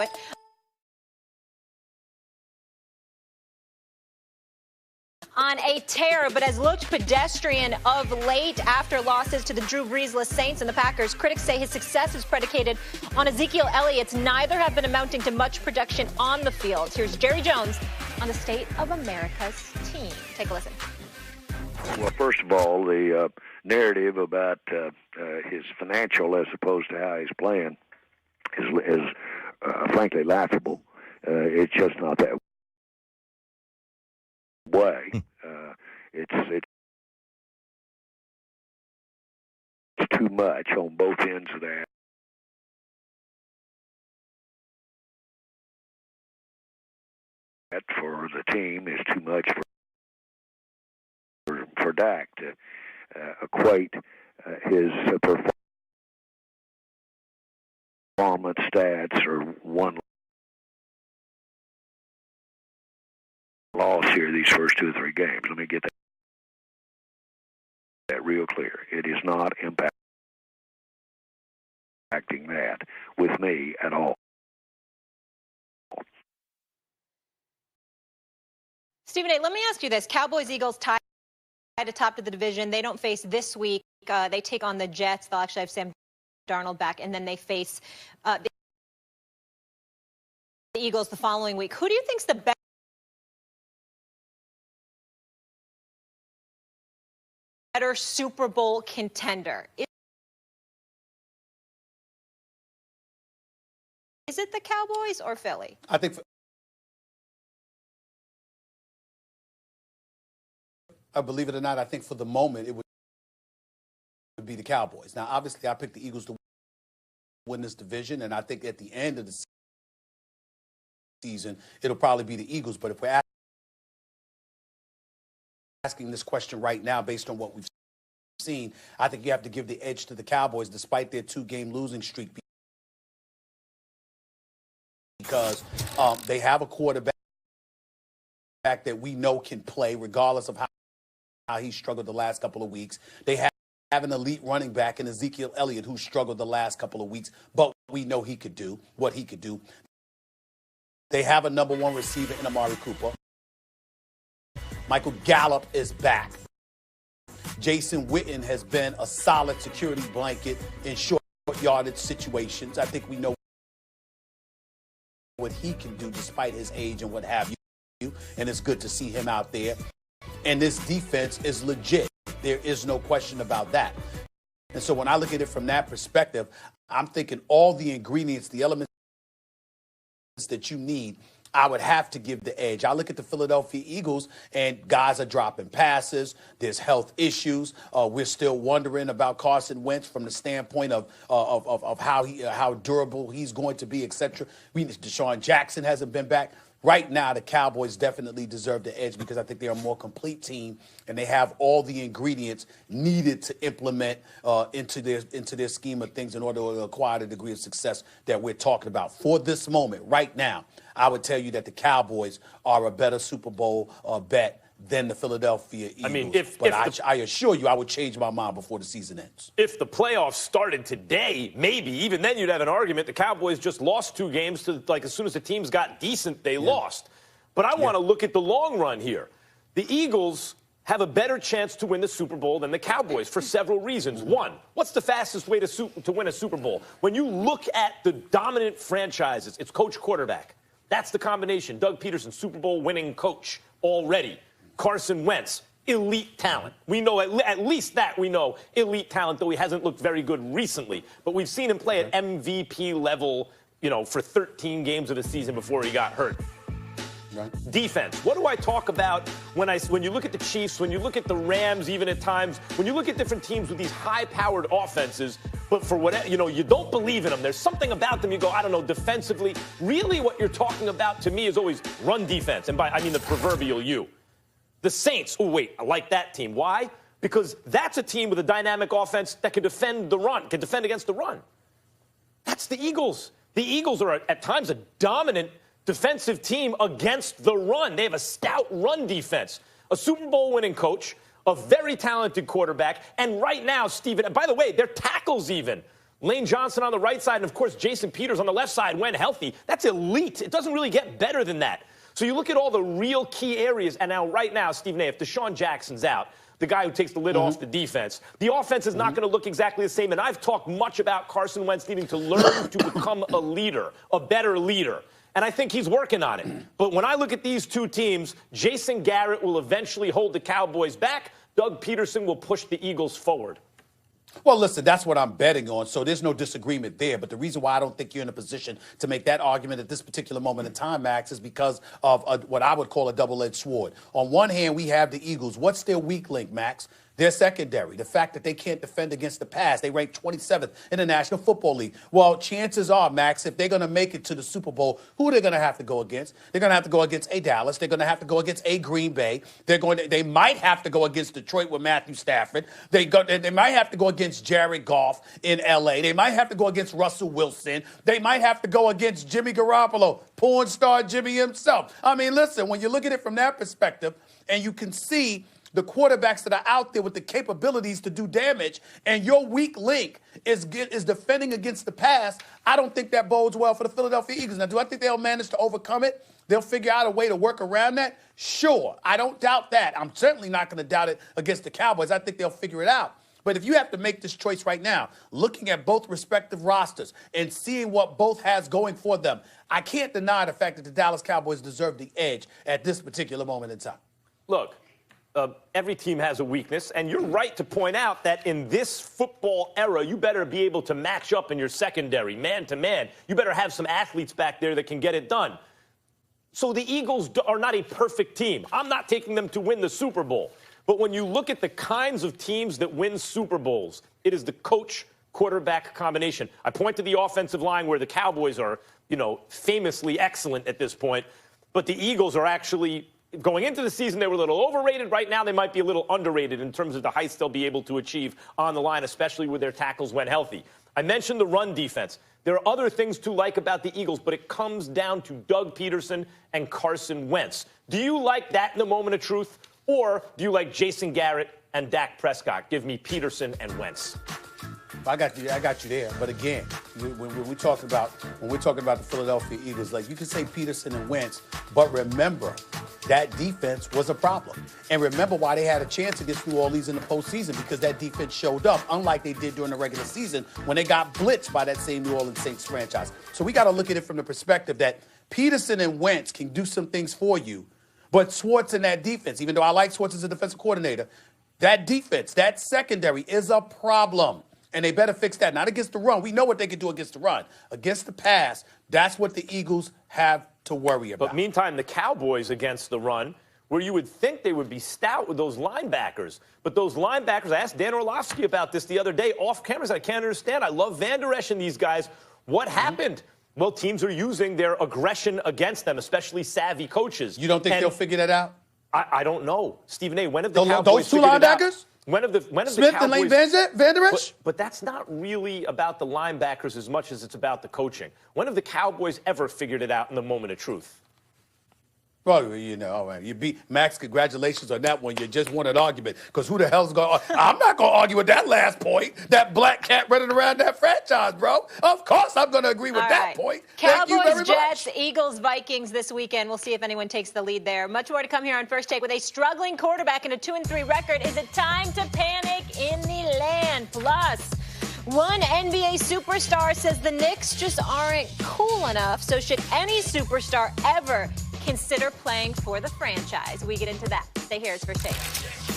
it. On a tear, but has looked pedestrian of late after losses to the Drew Brees-less Saints and the Packers. Critics say his success is predicated on Ezekiel Elliott's. Neither have been amounting to much production on the field. Here's Jerry Jones on the state of America's team. Take a listen. Well, first of all, the narrative about his financial as opposed to how he's playing is frankly laughable. It's just not that way. It's too much on both ends of that. For the team is too much for Dak to equate his performance stats or one loss here these first 2 or 3 games. Let me get that real clear. It is not impacting that with me at all. Stephen A., let me ask you this. Cowboys, Eagles tied atop of the division. They don't face this week. They take on the Jets. They'll actually have Sam Darnold back, and then they face the Eagles the following week. Who do you think's the better Super Bowl contender? Is it the Cowboys or Philly? I think, believe it or not, I think for the moment it would be the Cowboys. Now, obviously, I picked the Eagles to win this division, and I think at the end of the season, it'll probably be the Eagles. But if we're asking this question right now based on what we've seen, I think you have to give the edge to the Cowboys despite their 2-game losing streak, because they have a quarterback that we know can play regardless of how he struggled the last couple of weeks. They have an elite running back in Ezekiel Elliott who struggled the last couple of weeks, but we know he could do what he could do. They have a number 1 receiver in Amari Cooper. Michael Gallup is back. Jason Witten has been a solid security blanket in short yardage situations. I think we know what he can do despite his age and what have you. And it's good to see him out there. And this defense is legit. There is no question about that. And so when I look at it from that perspective, I'm thinking all the ingredients, the elements that you need, I would have to give the edge. I look at the Philadelphia Eagles, and guys are dropping passes. There's health issues. We're still wondering about Carson Wentz from the standpoint of how durable he's going to be, etc. Deshaun Jackson hasn't been back. Right now, the Cowboys definitely deserve the edge because I think they're a more complete team and they have all the ingredients needed to implement into their scheme of things in order to acquire the degree of success that we're talking about. For this moment, right now, I would tell you that the Cowboys are a better Super Bowl bet than the Philadelphia Eagles. I mean, I assure you I would change my mind before the season ends. If the playoffs started today, maybe even then you'd have an argument. The Cowboys just lost 2 games to, as soon as the teams got decent, they lost. But I want to look at the long run here. The Eagles have a better chance to win the Super Bowl than the Cowboys for several reasons. One, what's the fastest way to win a Super Bowl? When you look at the dominant franchises, it's coach quarterback. That's the combination. Doug Peterson, Super Bowl winning coach already. Carson Wentz, elite talent. We know at least that we know elite talent, though he hasn't looked very good recently. But we've seen him play at MVP level, for 13 games of the season before he got hurt. Right. Defense. What do I talk about when you look at the Chiefs, when you look at the Rams, even at times, when you look at different teams with these high-powered offenses, but for whatever, you don't believe in them. There's something about them you go, I don't know, defensively. Really what you're talking about to me is always run defense. And I mean the proverbial you. The Saints, oh, wait, I like that team. Why? Because that's a team with a dynamic offense that can defend against the run. That's the Eagles. The Eagles are, at times, a dominant defensive team against the run. They have a stout run defense, a Super Bowl winning coach, a very talented quarterback, and right now, Stephen, and by the way, their tackles even Lane Johnson on the right side, and, of course, Jason Peters on the left side when healthy. That's elite. It doesn't really get better than that. So you look at all the real key areas, and now right now, Stephen A., if Deshaun Jackson's out, the guy who takes the lid off the defense, the offense is not going to look exactly the same. And I've talked much about Carson Wentz needing to learn to become a leader, a better leader. And I think he's working on it. But when I look at these two teams, Jason Garrett will eventually hold the Cowboys back. Doug Peterson will push the Eagles forward. Well, listen, that's what I'm betting on, so there's no disagreement there. But the reason why I don't think you're in a position to make that argument at this particular moment in time, Max, is because of what I would call a double-edged sword. On one hand, we have the Eagles. What's their weak link, Max? Their secondary, the fact that they can't defend against the pass. They rank 27th in the National Football League. Well, chances are, Max, if they're going to make it to the Super Bowl, who are they going to have to go against? They're going to have to go against a Dallas. They're going to have to go against a Green Bay. They might have to go against Detroit with Matthew Stafford. They might have to go against Jared Goff in L.A. They might have to go against Russell Wilson. They might have to go against Jimmy Garoppolo, porn star Jimmy himself. I mean, listen, when you look at it from that perspective, and you can see the quarterbacks that are out there with the capabilities to do damage, and your weak link is defending against the pass, I don't think that bodes well for the Philadelphia Eagles. Now, do I think they'll manage to overcome it? They'll figure out a way to work around that? Sure. I don't doubt that. I'm certainly not going to doubt it against the Cowboys. I think they'll figure it out. But if you have to make this choice right now, looking at both respective rosters and seeing what both has going for them, I can't deny the fact that the Dallas Cowboys deserve the edge at this particular moment in time. Look. Every team has a weakness, and you're right to point out that in this football era, you better be able to match up in your secondary, man to man. You better have some athletes back there that can get it done. So the Eagles are not a perfect team. I'm not taking them to win the Super Bowl. But when you look at the kinds of teams that win Super Bowls, it is the coach-quarterback combination. I point to the offensive line where the Cowboys are, famously excellent at this point, but the Eagles are actually going into the season, they were a little overrated. Right now, they might be a little underrated in terms of the heights they'll be able to achieve on the line, especially with their tackles when healthy. I mentioned the run defense. There are other things to like about the Eagles, but it comes down to Doug Peterson and Carson Wentz. Do you like that in the moment of truth, or do you like Jason Garrett and Dak Prescott? Give me Peterson and Wentz. I got you there. But again, when we're talking about the Philadelphia Eagles, like you can say Peterson and Wentz, but remember that defense was a problem. And remember why they had a chance against New Orleans in the postseason, because that defense showed up, unlike they did during the regular season when they got blitzed by that same New Orleans Saints franchise. So we got to look at it from the perspective that Peterson and Wentz can do some things for you, but Schwartz and that defense, even though I like Schwartz as a defensive coordinator, that defense, that secondary is a problem. And they better fix that. Not against the run. We know what they can do against the run. Against the pass, that's what the Eagles have to worry about. But meantime, the Cowboys against the run, where you would think they would be stout with those linebackers. But those linebackers, I asked Dan Orlovsky about this the other day off camera. I can't understand. I love Van Der Esch and these guys. What happened? Well, teams are using their aggression against them, especially savvy coaches. You don't think they'll figure that out? I don't know. Stephen A., when have the Cowboys those two linebackers? When have the Smith Cowboys, and Lane Van Der Esch? But that's not really about the linebackers as much as it's about the coaching. When have the Cowboys ever figured it out in the moment of truth? Well, you beat Max. Congratulations on that one. You just won an argument, because who the hell's going to I'm not going to argue with that last point. That black cat running around that franchise, bro. Of course I'm going to agree with that point. Cowboys, Jets, Eagles, Vikings this weekend. We'll see if anyone takes the lead there. Much more to come here on First Take. With a struggling quarterback and a 2-3 record, is it time to panic in the land? Plus, one NBA superstar says the Knicks just aren't cool enough. So should any superstar ever consider playing for the franchise? We get into that. Stay here. It's First Take.